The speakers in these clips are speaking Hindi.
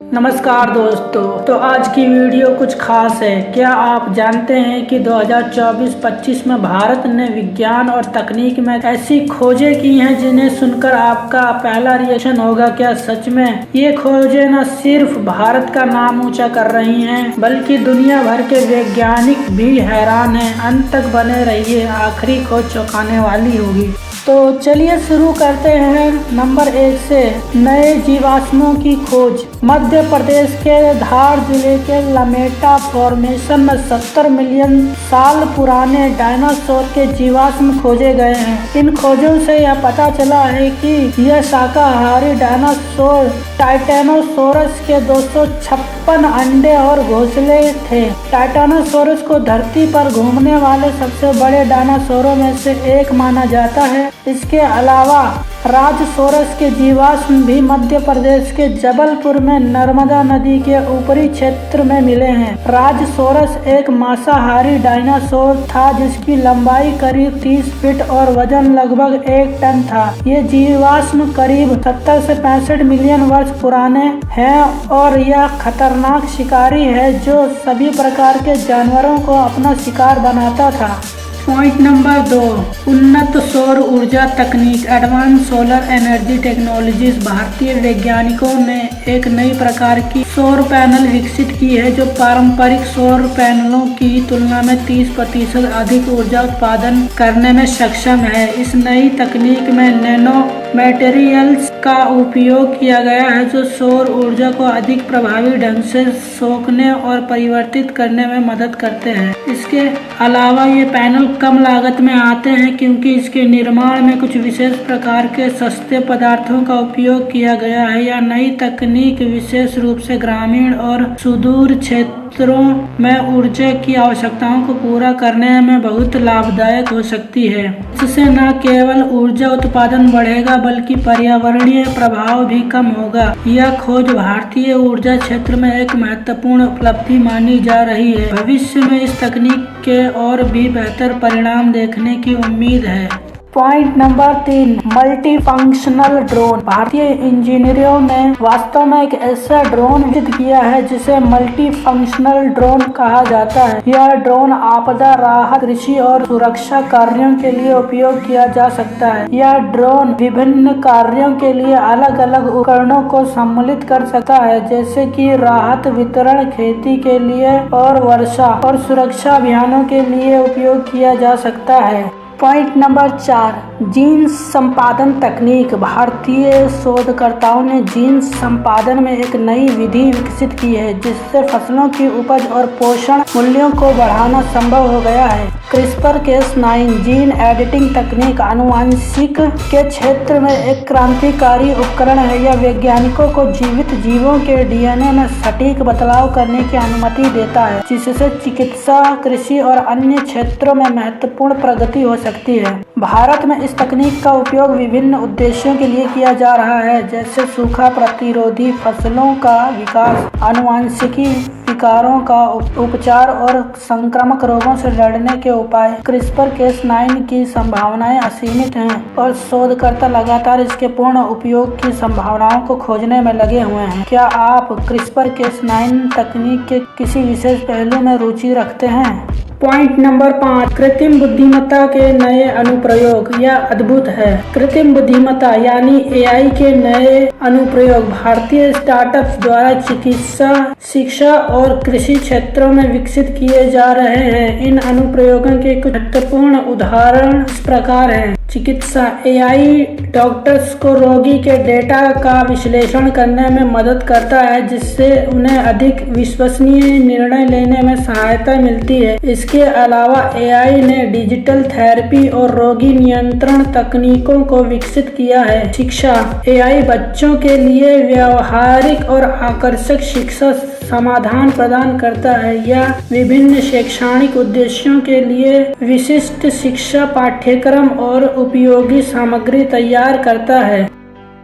नमस्कार दोस्तों, तो आज की वीडियो कुछ खास है। क्या आप जानते हैं कि 2024-25 में भारत ने विज्ञान और तकनीक में ऐसी खोजें की हैं जिन्हें सुनकर आपका पहला रिएक्शन होगा, क्या सच में? ये खोजें न सिर्फ भारत का नाम ऊंचा कर रही हैं, बल्कि दुनिया भर के वैज्ञानिक भी हैरान हैं। अंत तक बने रहिए, आखिरी खोज चौंकाने वाली होगी। तो चलिए शुरू करते हैं नंबर 1 से। नए जीवाश्मों की खोज। मध्य प्रदेश के धार जिले के लमेटा फॉर्मेशन में 70 मिलियन साल पुराने डायनासोर के जीवाश्म खोजे गए हैं। इन खोजों से यह पता चला है कि यह शाकाहारी डायनासोर टाइटेनोसोरस के 256 अंडे और घोंसले थे। टाइटेनोसोरस को धरती पर घूमने वाले सबसे बड़े डायनासोरों में से एक माना जाता है। इसके अलावा राजसोरस के जीवाश्म भी मध्य प्रदेश के जबलपुर में नर्मदा नदी के ऊपरी क्षेत्र में मिले हैं। राजसोरस एक मांसाहारी डायनासोर था जिसकी लंबाई करीब 30 फीट और वजन लगभग 1 टन था। ये जीवाश्म करीब 70 से 65 मिलियन वर्ष पुराने हैं और यह खतरनाक शिकारी है जो सभी प्रकार के जानवरों को अपना शिकार बनाता था। पॉइंट नंबर 2, उन्नत सौर ऊर्जा तकनीक। Advance solar energy technologies. भारतीय वैज्ञानिकों ने एक नई प्रकार की सौर पैनल विकसित की है जो पारंपरिक सौर पैनलों की तुलना में 30% अधिक ऊर्जा उत्पादन करने में सक्षम है। इस नई तकनीक में नैनो मटेरियल्स का उपयोग किया गया है जो सौर ऊर्जा को अधिक प्रभावी ढंग से सोखने और परिवर्तित करने में मदद करते हैं। इसके अलावा ये पैनल कम लागत में आते हैं क्योंकि इसके निर्माण में कुछ विशेष प्रकार के सस्ते पदार्थों का उपयोग किया गया है। यह नई तकनीक विशेष रूप से ग्रामीण और सुदूर क्षेत्रों में ऊर्जा की आवश्यकताओं को पूरा करने में बहुत लाभदायक हो सकती है। इससे न केवल ऊर्जा उत्पादन बढ़ेगा बल्कि पर्यावरणीय प्रभाव भी कम होगा। यह खोज भारतीय ऊर्जा क्षेत्र में एक महत्वपूर्ण उपलब्धि मानी जा रही है। भविष्य में इस तकनीक के और भी बेहतर परिणाम देखने की उम्मीद है। Point number 3, multi functional drone. भारतीय इंजीनियरों ने वास्तव में एक ऐसा ड्रोन विकसित किया है जिसे मल्टी फंक्शनल ड्रोन कहा जाता है। यह ड्रोन आपदा राहत, कृषि और सुरक्षा कार्यों के लिए उपयोग किया जा सकता है। यह ड्रोन विभिन्न कार्यों के लिए अलग अलग उपकरणों को सम्मिलित कर सकता है, जैसे कि राहत वितरण, खेती के लिए और वर्षा और सुरक्षा अभियानों के लिए उपयोग किया जा सकता है। पॉइंट नंबर 4, जीन संपादन तकनीक। भारतीय शोधकर्ताओं ने जीन संपादन में एक नई विधि विकसित की है जिससे फसलों की उपज और पोषण मूल्यों को बढ़ाना संभव हो गया है। CRISPR-Cas9 जीन एडिटिंग तकनीक आनुवंशिक के क्षेत्र में एक क्रांतिकारी उपकरण है। यह वैज्ञानिकों को जीवित जीवों के DNA में सटीक बदलाव करने की अनुमति देता है, जिससे चिकित्सा, कृषि और अन्य क्षेत्रों में महत्वपूर्ण प्रगति हो सकती है। भारत में इस तकनीक का उपयोग विभिन्न उद्देश्यों के लिए किया जा रहा है, जैसे सूखा प्रतिरोधी फसलों का विकास, आनुवंशिकी विकारों का उपचार और संक्रामक रोगों से लड़ने के उपाय। CRISPR-Cas9 की संभावनाएं असीमित हैं और शोधकर्ता लगातार इसके पूर्ण उपयोग की संभावनाओं को खोजने में लगे हुए हैं। क्या आप CRISPR-Cas9 तकनीक के किसी विशेष पहलू में रुचि रखते हैं? पॉइंट नंबर 5, कृत्रिम बुद्धिमत्ता के नए अनुप्रयोग। यह अद्भुत है। कृत्रिम बुद्धिमत्ता यानी AI के नए अनुप्रयोग भारतीय स्टार्टअप्स द्वारा चिकित्सा, शिक्षा और कृषि क्षेत्रों में विकसित किए जा रहे हैं। इन अनुप्रयोगों के कुछ महत्वपूर्ण उदाहरण इस प्रकार हैं। चिकित्सा AI डॉक्टर्स को रोगी के डेटा का विश्लेषण करने में मदद करता है, जिससे उन्हें अधिक विश्वसनीय निर्णय लेने में सहायता मिलती है। इसके अलावा AI ने डिजिटल थेरेपी और रोगी नियंत्रण तकनीकों को विकसित किया है। शिक्षा AI बच्चों के लिए व्यावहारिक और आकर्षक शिक्षा समाधान प्रदान करता है। यह विभिन्न शैक्षणिक उद्देश्यों के लिए विशिष्ट शिक्षा पाठ्यक्रम और उपयोगी सामग्री तैयार करता है।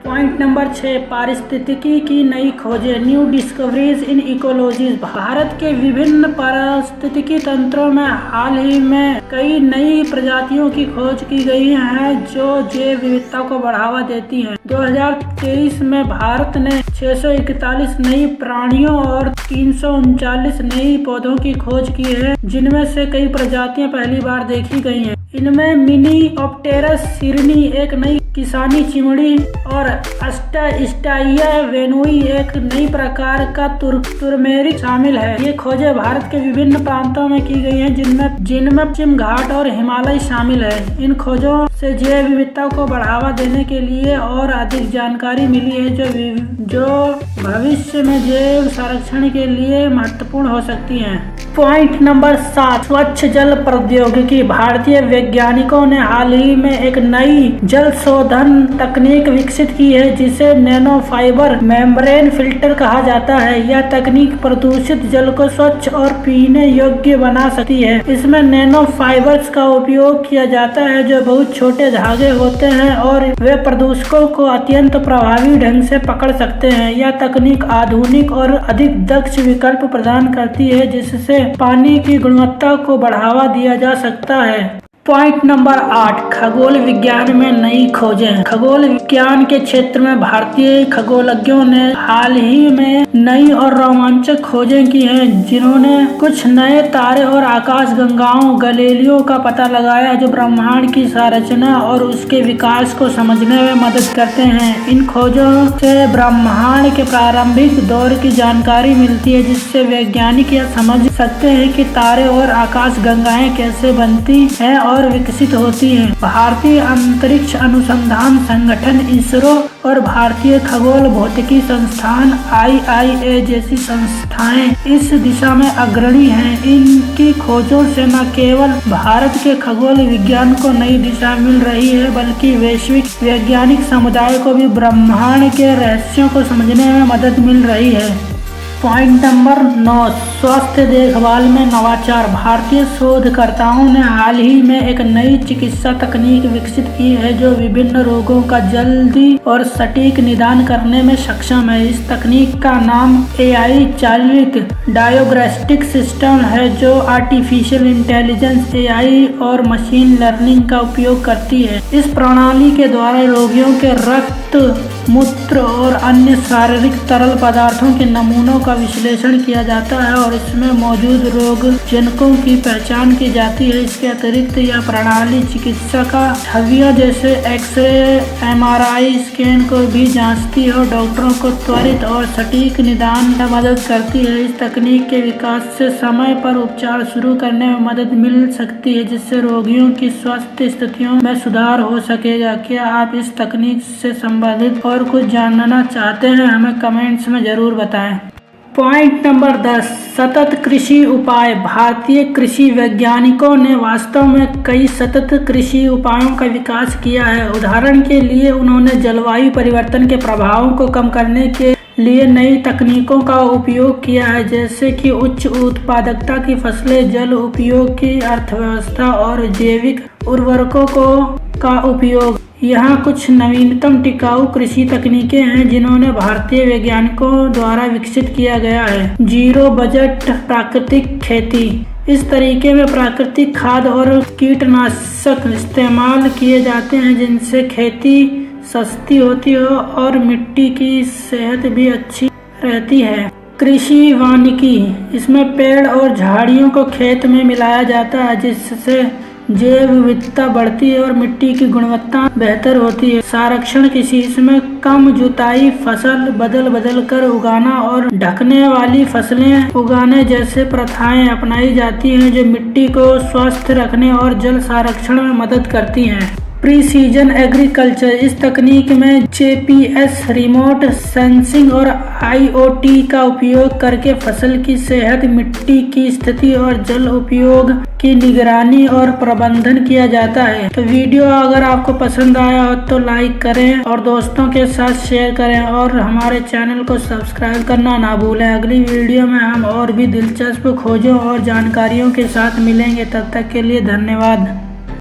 पॉइंट नंबर 6, पारिस्थितिकी की नई खोजें, new discoveries in ecology. Bharat के विभिन्न पारिस्थितिकी तंत्रों में हाल ही में कई नई प्रजातियों की खोज की गई है जो जैव विविधता को बढ़ावा देती हैं। 2023 में भारत ने 641 नई प्राणियों और 339 नई पौधों की खोज की है, जिनमें से कई प्रजातियां पहली बार देखी गई हैं। इनमें मिनीऑप्टेरस सिरनी एक नई किसानी चिमड़ी और अस्टाइया वेनुई एक नई प्रकार का तुरमेरिक शामिल है। ये खोजें भारत के विभिन्न प्रांतों में की गई हैं, जिनमें पश्चिम घाट और हिमालय शामिल है। इन खोजों से जैव विविधता को बढ़ावा देने के लिए और अधिक जानकारी मिली है जो भविष्य में जैव संरक्षण के लिए महत्वपूर्ण हो सकती है। पॉइंट नंबर 7, स्वच्छ जल प्रौद्योगिकी। भारतीय वैज्ञानिकों ने हाल ही में एक नई जल शोधन तकनीक विकसित की है जिसे नैनो फाइबर मेम्ब्रेन फिल्टर कहा जाता है। यह तकनीक प्रदूषित जल को स्वच्छ और पीने योग्य बना सकती है। इसमें नैनो फाइबर्स का उपयोग किया जाता है जो बहुत छोटे धागे होते हैं और वे प्रदूषकों को अत्यंत प्रभावी ढंग से पकड़ सकते हैं। यह तकनीक आधुनिक और अधिक दक्ष विकल्प प्रदान करती है जिससे पानी की गुणवत्ता को बढ़ावा दिया जा सकता है। पॉइंट नंबर 8, खगोल विज्ञान में नई खोजें। खगोल विज्ञान के क्षेत्र में भारतीय खगोलज्ञों ने हाल ही में नई और रोमांचक खोजें की हैं, जिन्होंने कुछ नए तारे और आकाश गंगाओं गैलेलियो का पता लगाया जो ब्रह्मांड की संरचना और उसके विकास को समझने में मदद करते हैं। इन खोजों से ब्रह्मांड के प्रारंभिक दौर की जानकारी मिलती है, जिससे वैज्ञानिक यह समझ सकते हैं कि तारे और आकाश गंगाएं कैसे बनती हैं और विकसित होती हैं। भारतीय अंतरिक्ष अनुसंधान संगठन इसरो और भारतीय खगोल भौतिकी संस्थान IIA जैसी संस्थाएं इस दिशा में अग्रणी हैं। इनकी खोजों से न केवल भारत के खगोल विज्ञान को नई दिशा मिल रही है, बल्कि वैश्विक वैज्ञानिक समुदाय को भी ब्रह्मांड के रहस्यों को समझने में मदद मिल रही है। पॉइंट नंबर 9, स्वास्थ्य देखभाल में नवाचार। भारतीय शोधकर्ताओं ने हाल ही में एक नई चिकित्सा तकनीक विकसित की है जो विभिन्न रोगों का जल्दी और सटीक निदान करने में सक्षम है। इस तकनीक का नाम AI चालित डायग्नोस्टिक सिस्टम है, जो आर्टिफिशियल इंटेलिजेंस AI और मशीन लर्निंग का उपयोग करती है। इस प्रणाली के द्वारा रोगियों के रक्त, मूत्र और अन्य शारीरिक तरल पदार्थों के नमूनों का विश्लेषण किया जाता है और इसमें मौजूद रोग जनकों की पहचान की जाती है। इसके अतिरिक्त यह प्रणाली चिकित्सा का छवियों जैसे एक्सरे, MRI स्कैन को भी जांचती है और डॉक्टरों को त्वरित और सटीक निदान में मदद करती है। इस तकनीक के विकास से समय पर उपचार शुरू करने में मदद मिल सकती है, जिससे रोगियों की स्वास्थ्य स्थितियों में सुधार हो सकेगा। क्या आप इस तकनीक से संबंधित और कुछ जानना चाहते हैं? हमें कमेंट्स में जरूर बताएं। पॉइंट नंबर 10, सतत कृषि उपाय। भारतीय कृषि वैज्ञानिकों ने वास्तव में कई सतत कृषि उपायों का विकास किया है। उदाहरण के लिए उन्होंने जलवायु परिवर्तन के प्रभावों को कम करने के लिए नई तकनीकों का उपयोग किया है, जैसे कि उच्च उत्पादकता की फसलें, जल उपयोग की अर्थव्यवस्था और जैविक उर्वरकों का उपयोग। यहाँ कुछ नवीनतम टिकाऊ कृषि तकनीकें हैं जिन्होंने भारतीय वैज्ञानिकों द्वारा विकसित किया गया है। जीरो बजट प्राकृतिक खेती। इस तरीके में प्राकृतिक खाद और कीटनाशक इस्तेमाल किए जाते हैं, जिनसे खेती सस्ती होती है और मिट्टी की सेहत भी अच्छी रहती है। कृषि वानिकी। इसमें पेड़ और झाड़ियों को खेत में मिलाया जाता है, जिससे जैव विविधता बढ़ती है और मिट्टी की गुणवत्ता बेहतर होती है। संरक्षण कृषि। इसमें कम जुताई, फसल बदल कर उगाना और ढकने वाली फसलें उगाने जैसे प्रथाएं अपनाई जाती हैं, जो मिट्टी को स्वस्थ रखने और जल संरक्षण में मदद करती हैं। Precision agriculture. इस तकनीक में GPS, रिमोट सेंसिंग और IoT का उपयोग करके फसल की सेहत, मिट्टी की स्थिति और जल उपयोग की निगरानी और प्रबंधन किया जाता है। तो वीडियो अगर आपको पसंद आया हो तो लाइक करें और दोस्तों के साथ शेयर करें और हमारे चैनल को सब्सक्राइब करना ना भूलें। अगली वीडियो में हम और भी दिलचस्प खोजों और जानकारियों के साथ मिलेंगे। तब तक के लिए धन्यवाद।